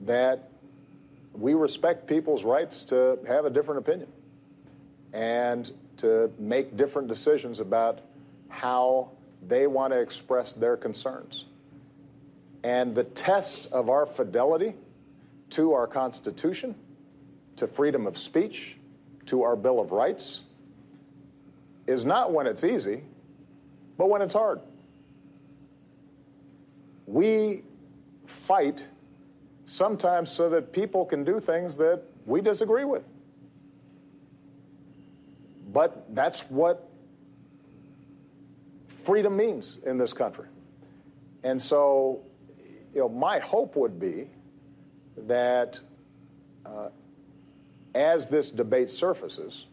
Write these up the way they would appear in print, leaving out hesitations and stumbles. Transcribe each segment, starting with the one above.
that we respect people's rights to have a different opinion and to make different decisions about how they want to express their concerns. And the test of our fidelity to our Constitution, to freedom of speech, to our Bill of Rights, is not when it's easy, but when it's hard. We fight sometimes so that people can do things that we disagree with. But that's what freedom means in this country. And so, my hope would be that as this debate surfaces,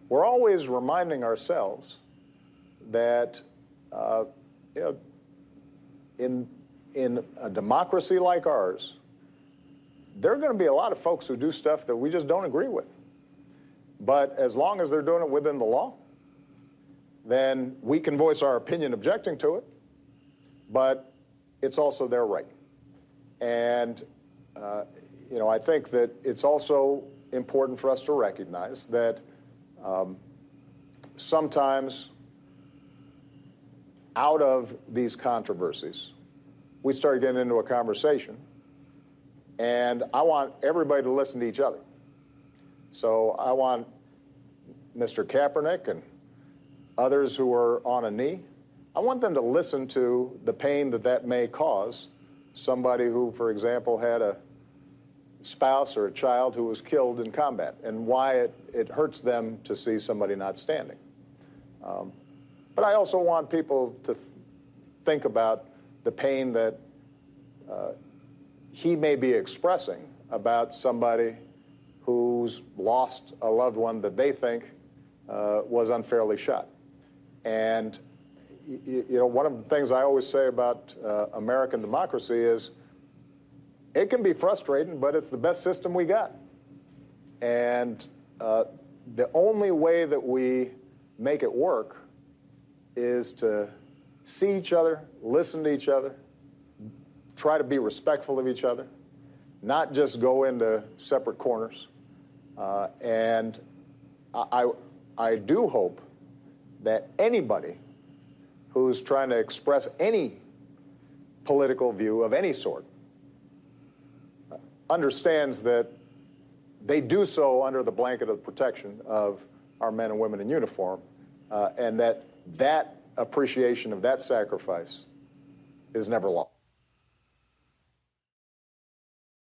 we're always reminding ourselves that in a democracy like ours, there are going to be a lot of folks who do stuff that we just don't agree with. But as long as they're doing it within the law, then we can voice our opinion objecting to it, but it's also their right. And, I think that it's also important for us to recognize that sometimes out of these controversies, we start getting into a conversation, and I want everybody to listen to each other. So I want Mr. Kapernick and others who are on a knee, I want them to listen to the pain that may cause somebody who, for example, had a spouse or a child who was killed in combat, and why it hurts them to see somebody not standing. But I also want people to think about the pain that he may be expressing about somebody who's lost a loved one that they think was unfairly shot. And one of the things I always say about American democracy is it can be frustrating, but it's the best system we got. And the only way that we make it work is to see each other, listen to each other, try to be respectful of each other, not just go into separate corners. And I do hope that anybody who's trying to express any political view of any sort understands that they do so under the blanket of protection of our men and women in uniform, and that appreciation of that sacrifice is never lost.